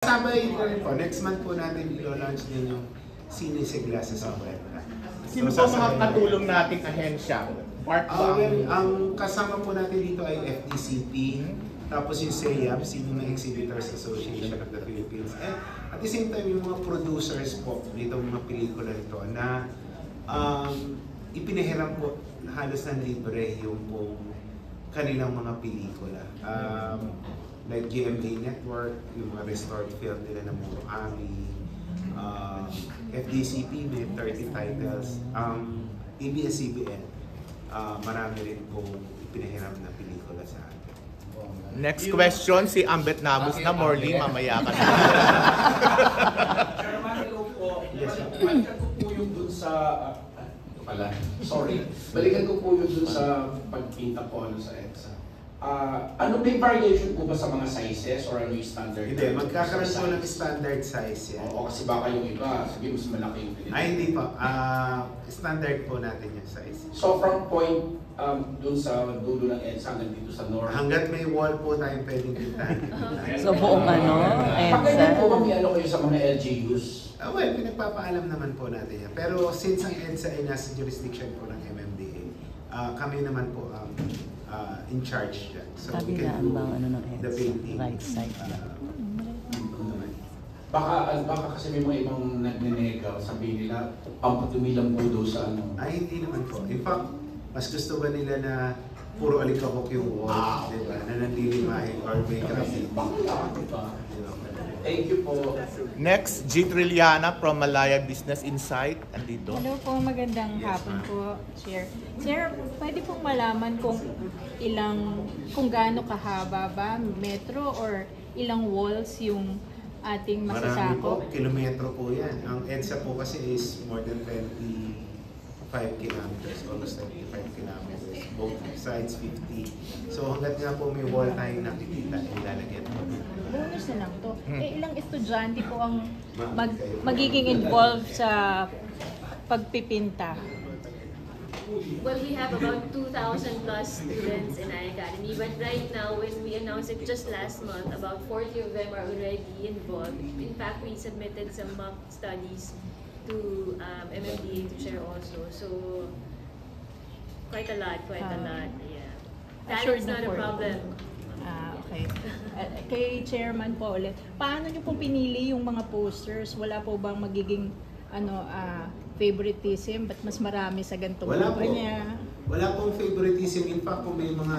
Sabay rin po, next month po natin i-launch din yung Sinise Glasses of Weta. Sino po mga katulong nating ahensya? Part Ang kasama po natin dito ay FDCP, tapos yung SEAP, Cinema Exhibitors Association of the Philippines. And at the same time, yung mga producers po dito, mga pelikula nito na ipinahiram po halos ng libre yung po kanilang mga pelikula. Like GMA Network, yung mga restored film nila ng Murakami, FDCP may 30 titles, ABS-CBN, marami rin po ipinahiram na pelikula sa atin. Next question, si Ambet Nabus na Morley, mamaya ka na. Chairman, hello po. Balikan ko po yung dun sa... Balikan ko po yung dun sa pagpinta po sa EDSA. Ano may variation po ba sa mga sizes or ano yung standard? Hindi, magkakaroon po ng standard size yan. Oo, kasi baka yung iba, sabi mas malaki yung pinili. Ay, hindi pa. Standard po natin yung size. So from point dun sa dulo ng EDSA hanggang dito sa north? Hanggat may wall po tayong pwedeng pintahan. So buong Pag ganyan po ba may ano kayo sa mga LGUs? Well, pinagpapaalam naman po natin yan. Pero since ang EDSA ay nasa jurisdiction po ng MMDA, kami naman po ang in charge dyan. So we can do the painting. Right side. Baka kasi may mga ibang nagnenega, sabihin nila, pampatumi lang po daw sa ano. Ay, hindi naman po. In fact, mas gusto ba nila na puro alikabok yung wall, di ba? Na nandilimahin or may graffiti. Thank you po. Next, G. Trilliana from Malaya Business Insight. Andito. Hello po, magandang hapon po, Chair. Chair, pwede pong malaman kung gaano kahaba ba, metro or ilang walls yung ating Marami po, masasakop? kilometro po yan. Ang EDSA po kasi is more than 25 kilometers, almost 25 kilometers. Both sides 50. So hanggat nga po may wall tayong nakikita, ilalagyan po. Bonus na lang to. Ilang estudyante po ang magiging involved sa pagpipinta? Well, we have about 2,000 plus students in our academy, but right now, when we announced it just last month, about 40 of them are already involved. In fact, we submitted some mock studies to MMDA to share also. So, quite a lot, yeah. Talent's not a problem. Okay. Kay Chairman po ulit, paano niyo po pinili yung mga posters? Wala po bang magiging favoritism? Ba't mas marami sa ganitong Wala po. niya? Wala pong favoritism. In fact, kung may mga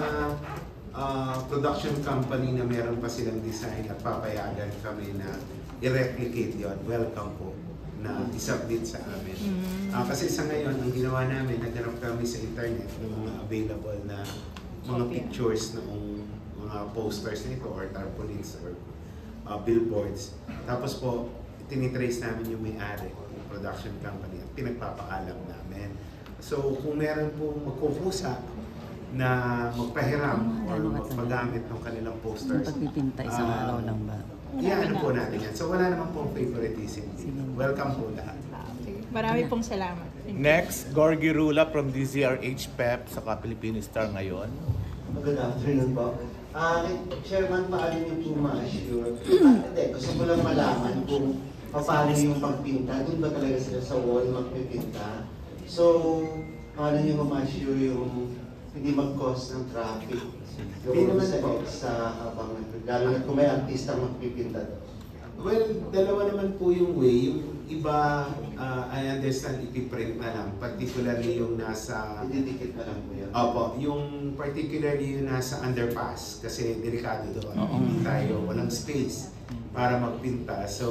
production company na meron pa silang design at papayagan kami na i-replicate yun, welcome po na isubmit sa amin. Kasi sa ngayon, ang ginawa namin, naghanap kami sa internet ng mga available na mga pictures ng mga posters nito or tarpaulins or billboards. Tapos po, tinitrace namin yung may-ari, yung production company at pinagpapaalam namin. So kung meron po magkukusa na magpahiram or magpagamit ng kanilang posters, Pagpipinta isang araw lang ba? ano po natin yan. So wala naman pong favoritism dito. Welcome po lahat. Marami pong salamat. Next, Gorgie Rula from DZRH PEP sa Filipino Star ngayon. Good afternoon po. Chairman, paano niyo po ma-assure? Hindi, gusto ko lang malaman kung paano yung pagpinta. Doon ba talaga sila sa wall magpipinta? So, paano niyo ma-assure yung hindi mag-cause ng traffic? Yung sa habang lalo na kung may artista magpipinta doon. Well, dalawa naman po yung way. Yung iba, I understand, ipiprint na lang. Particularly yung nasa... Ididikit na lang po yan. Opo, yung particularly yung nasa underpass. Kasi delikado doon. Hindi tayo, walang space para magpinta. So,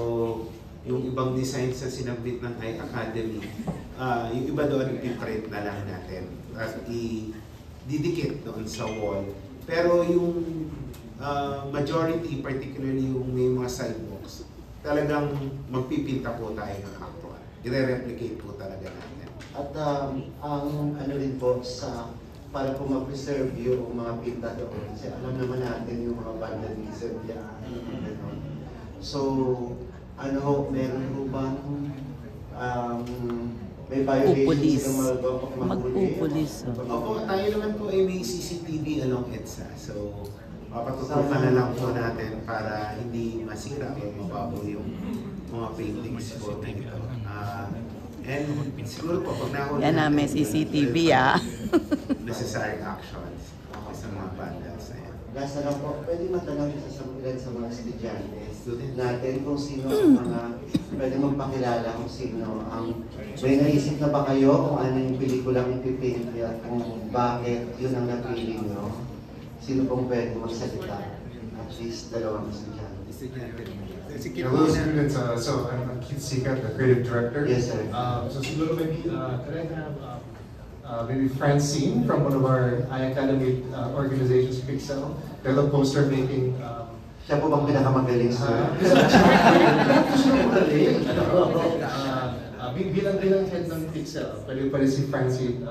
yung ibang designs na sinabit ng iAcademy, yung iba doon ipiprint na lang natin. At didikit doon sa wall. Pero yung majority, particularly yung may mga sidewalks, talagang magpipinta po tayo ng actual. I-replicate po talaga natin. At ang ano rin po para po ma-preserve yung mga pinta doon. Kasi alam naman natin yung mga vandalism dyan. So, meron po ba may violation silang Magpupulis. Opo, tayo naman po ay may CCTV along EDSA. So, Papatutukan na lang po natin para hindi masira o mababaw yung mga paintings po na ito. And siguro po, pag nahuli Yan na, may natin, CCTV necessary actions sa mga vandals na yan. Last na lang po, pwede matanong isa sa ilan sa mga estudyante natin kung sino ang mga, pwede magpakilala kung sino ang, may naisip na ba kayo kung ano yung pelikulang ipipaint at kung bakit yun ang napili nyo? Sino pong pwede magsalita? At least dalawang estudyante. Hello students, so I'm Keith Sikat, the creative director. Yes, sir. So siguro maybe, could I have maybe Francine from one of our iAcademy organizations, Pixel. They're the poster making. Siya po bang pinakamagaling, sir? Bilang head ng Pixel, pwede si Francine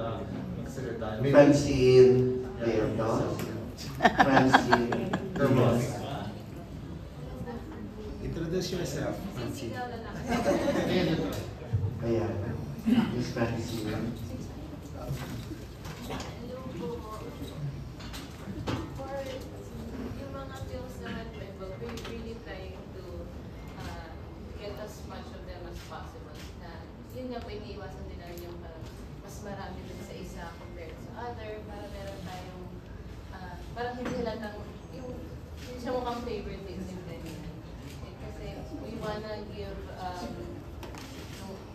magsalita. Maybe- Francine Leotos. Francine Ramos. Introduce yourself, Francine. Ayan. Miss Francine. For yung mga films naman, we're really trying to get as much of them as possible. Na yun nga po, iniiwasan din namin yung mas marami din sa isa compared sa other, para meron tayong parang hindi halatang yung siya mukhang favoritism din. Kasi we wanna give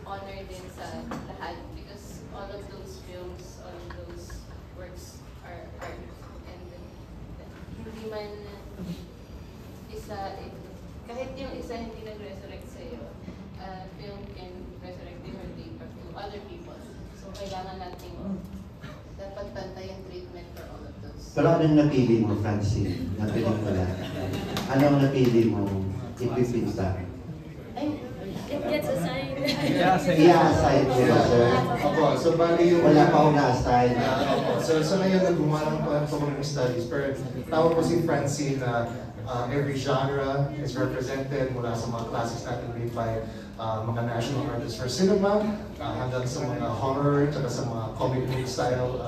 honor din sa lahat because all of those films, all of those works are art. And hindi man kahit yung isa hindi nag-resurrect sa'yo, film can resurrect differently to other people. So kailangan natin dapat pantay ang treatment for all of those. Pero anong napili mo, Francine? Napili mo lang. Anong napili mo ipipinta? It gets assigned. I-assign mo ba, sir? Opo, so bali yung... Wala pa akong na-assign. So ngayon nagbumarang po ako ng studies, pero tawag po si Francine na every genre is represented mula sa mga classes natin made by mga national artists for cinema, hanggang sa mga horror, tsaka sa mga comic book style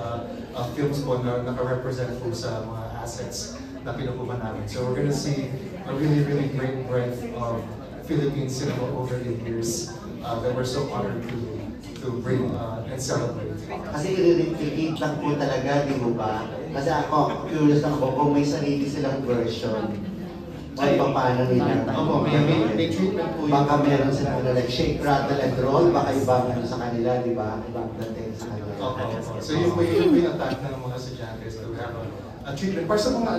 films po na naka-represent po sa mga assets na pinupuman namin. So we're gonna see a really, really great breadth of Philippine cinema over the years that we're so honored to bring and celebrate. Kasi i-replicate lang po talaga, di mo ba? Kasi ako, curious lang ako kung may sarili silang version. Ay, paano nila? Opo, may treatment po yun. Baka meron silang like shake, rattle, and roll. Baka ibang ano sa kanila, di ba? Ibang dating sa kanila. Opo. So yun po yung attack ng mga estudyantes to have a treatment. Para sa mga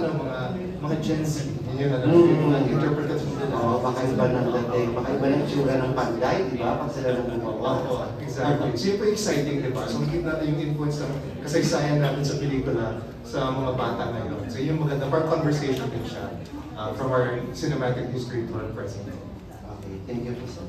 mga Gen Z, yun yung mga interpretation nila. Oo, baka iba ng dating, baka iba ng tsura ng panday, di ba? Pag sila nang gumawa. Opo, exactly. So yun po exciting, di ba? So makikita natin yung influence ng kasaysayan natin sa pelikula sa mga bata ngayon. So yun maganda, parang conversation din siya from our cinematic history to our present. Okay, thank you po, sir.